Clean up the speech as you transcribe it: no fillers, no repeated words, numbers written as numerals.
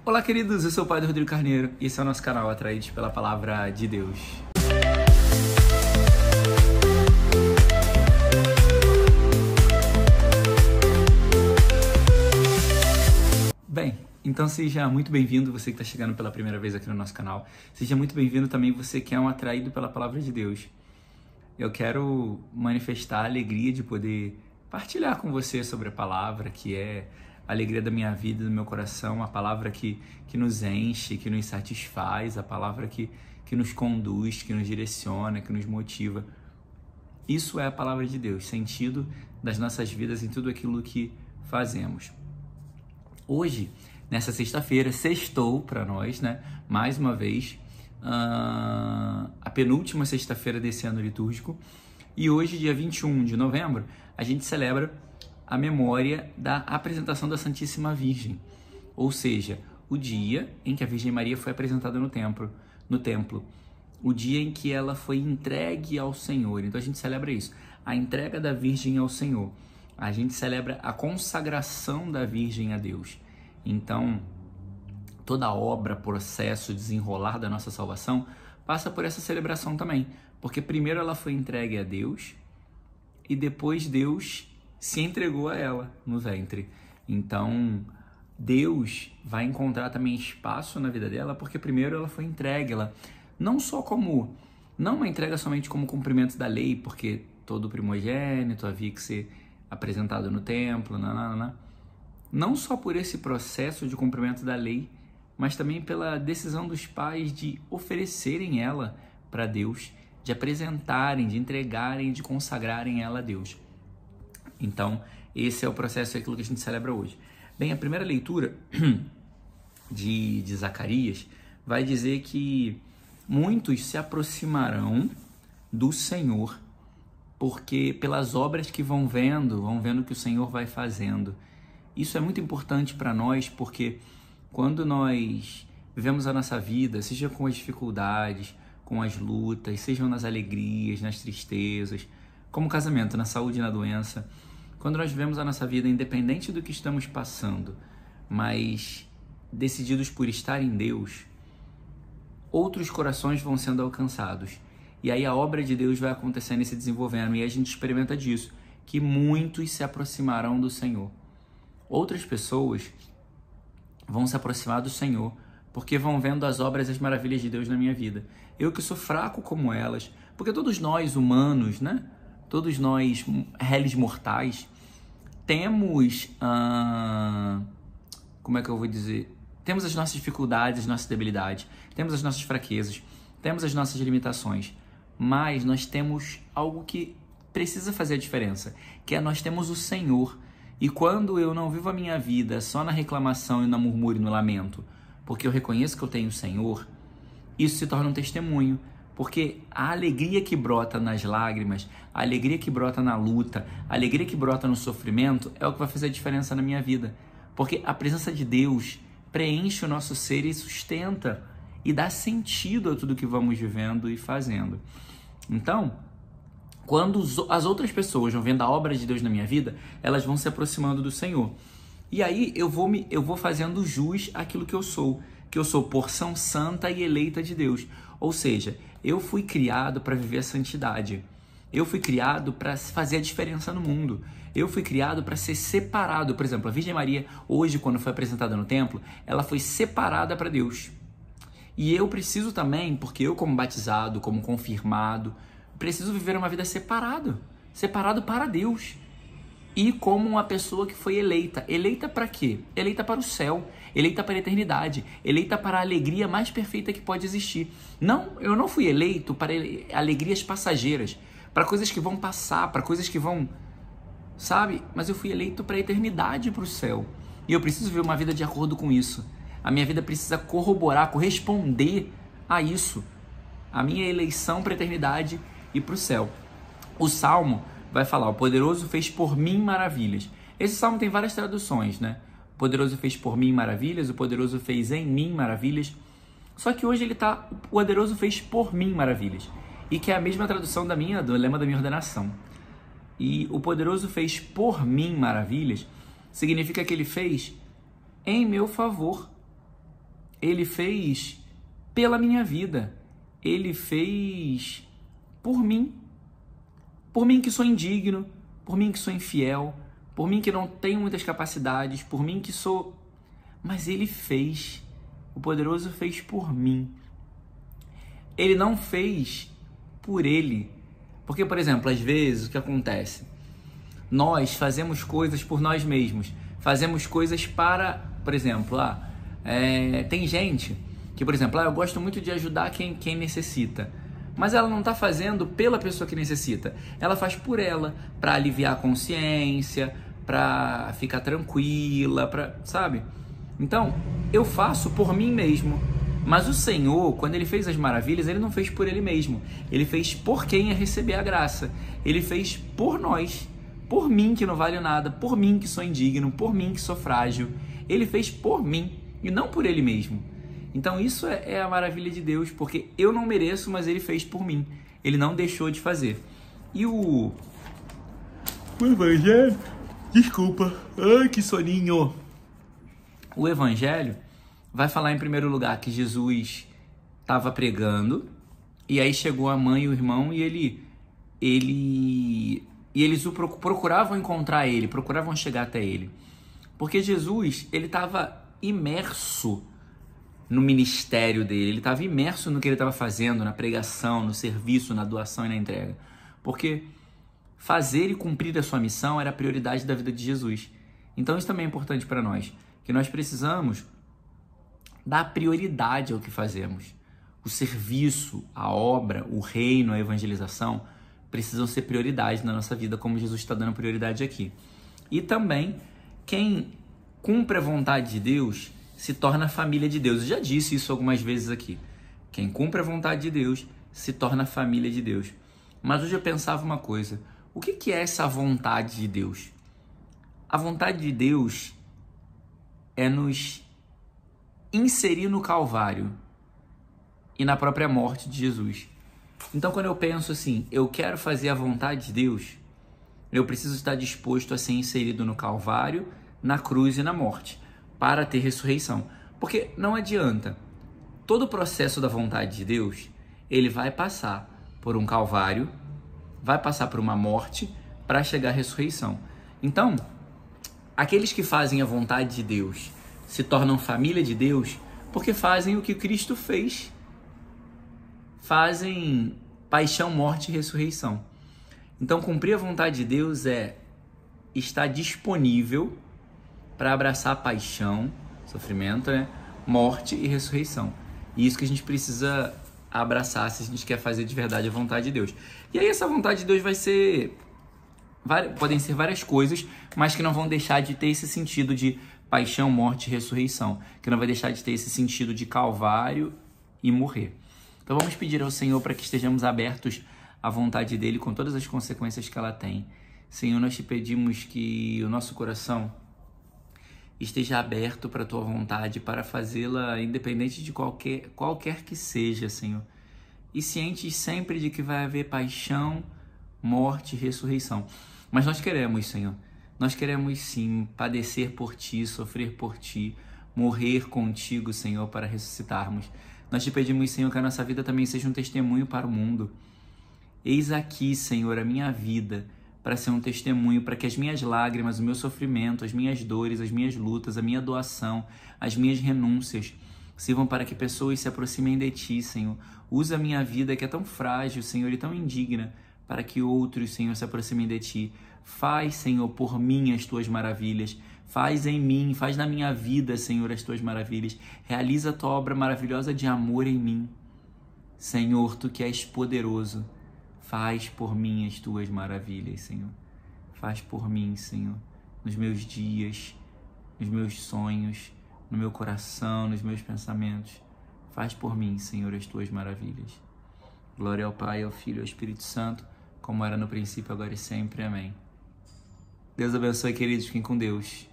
Olá, queridos, eu sou o Padre Rodrigo Carneiro e esse é o nosso canal Atraídos pela Palavra de Deus. Bem, então seja muito bem-vindo você que está chegando pela primeira vez aqui no nosso canal. Seja muito bem-vindo também você que é um atraído pela Palavra de Deus. Eu quero manifestar a alegria de poder partilhar com você sobre a palavra, que é a alegria da minha vida, do meu coração, a palavra que nos enche, que nos satisfaz, a palavra que nos conduz, que nos direciona, que nos motiva. Isso é a palavra de Deus, sentido das nossas vidas em tudo aquilo que fazemos. Hoje, nessa sexta-feira, sextou para nós, né? Mais uma vez, a penúltima sexta-feira desse ano litúrgico. E hoje, dia 21 de novembro, a gente celebra a memória da apresentação da Santíssima Virgem, ou seja, o dia em que a Virgem Maria foi apresentada no templo, o dia em que ela foi entregue ao Senhor. Então a gente celebra isso, a entrega da Virgem ao Senhor. A gente celebra a consagração da Virgem a Deus. Então, toda a obra, processo, desenrolar da nossa salvação passa por essa celebração também, porque primeiro ela foi entregue a Deus e depois Deus se entregou a ela no ventre. Então, Deus vai encontrar também espaço na vida dela, porque primeiro ela foi entregue, ela não uma entrega somente como cumprimento da lei, porque todo primogênito havia que ser apresentado no templo, não só por esse processo de cumprimento da lei, mas também pela decisão dos pais de oferecerem ela para Deus, de apresentarem, de entregarem, de consagrarem ela a Deus. Então, esse é o processo, é aquilo que a gente celebra hoje. Bem, a primeira leitura de Zacarias vai dizer que muitos se aproximarão do Senhor, porque pelas obras que vão vendo o que o Senhor vai fazendo. Isso é muito importante para nós, porque quando nós vivemos a nossa vida, seja com as dificuldades, com as lutas, sejam nas alegrias, nas tristezas, como casamento, na saúde e na doença, quando nós vivemos a nossa vida independente do que estamos passando, mas decididos por estar em Deus, outros corações vão sendo alcançados. E aí a obra de Deus vai acontecendo e se desenvolvendo, e a gente experimenta disso, que muitos se aproximarão do Senhor. Outras pessoas vão se aproximar do Senhor, porque vão vendo as obras e as maravilhas de Deus na minha vida. Eu que sou fraco como elas, porque todos nós humanos, né? Todos nós, réis mortais, temos, temos as nossas dificuldades, as nossas debilidades, temos as nossas fraquezas, temos as nossas limitações, mas nós temos algo que precisa fazer a diferença, que é nós temos o Senhor. E quando eu não vivo a minha vida só na reclamação e na murmúrio e no lamento, porque eu reconheço que eu tenho o Senhor, isso se torna um testemunho. Porque a alegria que brota nas lágrimas, a alegria que brota na luta, a alegria que brota no sofrimento é o que vai fazer a diferença na minha vida. Porque a presença de Deus preenche o nosso ser e sustenta e dá sentido a tudo que vamos vivendo e fazendo. Então, quando as outras pessoas vão vendo a obra de Deus na minha vida, elas vão se aproximando do Senhor. E aí eu vou fazendo jus àquilo que eu sou porção santa e eleita de Deus. Ou seja, eu fui criado para viver a santidade. Eu fui criado para fazer a diferença no mundo. Eu fui criado para ser separado. Por exemplo, a Virgem Maria, hoje, quando foi apresentada no templo, ela foi separada para Deus. E eu preciso também, porque eu como batizado, como confirmado, preciso viver uma vida separado para Deus. E como uma pessoa que foi eleita. Eleita para quê? Eleita para o céu, eleita para a eternidade, eleita para a alegria mais perfeita que pode existir. Não, eu não fui eleito para alegrias passageiras, para coisas que vão passar, para coisas que vão, sabe? Mas eu fui eleito para a eternidade, para o céu. E eu preciso viver uma vida de acordo com isso. A minha vida precisa corresponder a isso. A minha eleição para a eternidade e para o céu. O Salmo vai falar, o poderoso fez por mim maravilhas. Esse salmo tem várias traduções, né? O poderoso fez por mim maravilhas, o poderoso fez em mim maravilhas. Só que hoje o poderoso fez por mim maravilhas. E que é a mesma tradução do lema da minha ordenação. E o poderoso fez por mim maravilhas significa que ele fez em meu favor. Ele fez pela minha vida. Ele fez por mim. Por mim que sou indigno, por mim que sou infiel, por mim que não tenho muitas capacidades, por mim que sou... Mas Ele fez. O poderoso fez por mim. Ele não fez por Ele. Porque, por exemplo, às vezes o que acontece? Nós fazemos coisas por nós mesmos. Fazemos coisas para, por exemplo, tem gente que, por exemplo, eu gosto muito de ajudar quem necessita. Mas ela não está fazendo pela pessoa que necessita. Ela faz por ela, para aliviar a consciência, para ficar tranquila, sabe? Então, eu faço por mim mesmo. Mas o Senhor, quando Ele fez as maravilhas, Ele não fez por Ele mesmo. Ele fez por quem ia receber a graça. Ele fez por nós. Por mim que não valho nada, por mim que sou indigno, por mim que sou frágil. Ele fez por mim e não por Ele mesmo. Então isso é a maravilha de Deus, porque eu não mereço, mas Ele fez por mim. Ele não deixou de fazer. E o Evangelho... Desculpa. Ai, que soninho. O Evangelho vai falar em primeiro lugar que Jesus estava pregando, e aí chegou a mãe e o irmão, e eles procuravam encontrar Ele, procuravam chegar até Ele. Porque Jesus, Ele estava imerso no ministério dele, ele estava imerso no que ele estava fazendo, na pregação, no serviço, na doação e na entrega. Porque fazer e cumprir a sua missão era a prioridade da vida de Jesus. Então isso também é importante para nós, que nós precisamos dar prioridade ao que fazemos. O serviço, a obra, o reino, a evangelização precisam ser prioridade na nossa vida, como Jesus está dando prioridade aqui. E também, quem cumpre a vontade de Deus se torna a família de Deus. Eu já disse isso algumas vezes aqui. Quem cumpre a vontade de Deus se torna a família de Deus. Mas hoje eu pensava uma coisa. O que é essa vontade de Deus? A vontade de Deus é nos inserir no Calvário e na própria morte de Jesus. Então, quando eu penso assim, eu quero fazer a vontade de Deus, eu preciso estar disposto a ser inserido no Calvário, na cruz e na morte, para ter ressurreição. Porque não adianta. Todo o processo da vontade de Deus, ele vai passar por um Calvário, vai passar por uma morte, para chegar à ressurreição. Então, aqueles que fazem a vontade de Deus se tornam família de Deus porque fazem o que Cristo fez. Fazem paixão, morte e ressurreição. Então, cumprir a vontade de Deus é estar disponível para abraçar paixão, sofrimento, morte e ressurreição. E isso que a gente precisa abraçar se a gente quer fazer de verdade a vontade de Deus. E aí essa vontade de Deus podem ser várias coisas, mas que não vão deixar de ter esse sentido de paixão, morte e ressurreição. Que não vai deixar de ter esse sentido de calvário e morrer. Então vamos pedir ao Senhor para que estejamos abertos à vontade dele com todas as consequências que ela tem. Senhor, nós te pedimos que o nosso coração esteja aberto para a tua vontade, para fazê-la independente de qualquer que seja, Senhor. E cientes sempre de que vai haver paixão, morte e ressurreição. Mas nós queremos, Senhor, nós queremos sim padecer por Ti, sofrer por Ti, morrer contigo, Senhor, para ressuscitarmos. Nós te pedimos, Senhor, que a nossa vida também seja um testemunho para o mundo. Eis aqui, Senhor, a minha vida, para ser um testemunho, para que as minhas lágrimas, o meu sofrimento, as minhas dores, as minhas lutas, a minha doação, as minhas renúncias, sirvam para que pessoas se aproximem de Ti, Senhor. Usa a minha vida, que é tão frágil, Senhor, e tão indigna, para que outros, Senhor, se aproximem de Ti. Faz, Senhor, por mim as Tuas maravilhas. Faz em mim, faz na minha vida, Senhor, as Tuas maravilhas. Realiza a Tua obra maravilhosa de amor em mim. Senhor, Tu que és poderoso, faz por mim as Tuas maravilhas, Senhor. Faz por mim, Senhor, nos meus dias, nos meus sonhos, no meu coração, nos meus pensamentos. Faz por mim, Senhor, as Tuas maravilhas. Glória ao Pai, ao Filho e ao Espírito Santo, como era no princípio, agora e sempre. Amém. Deus abençoe, queridos. Fiquem com Deus.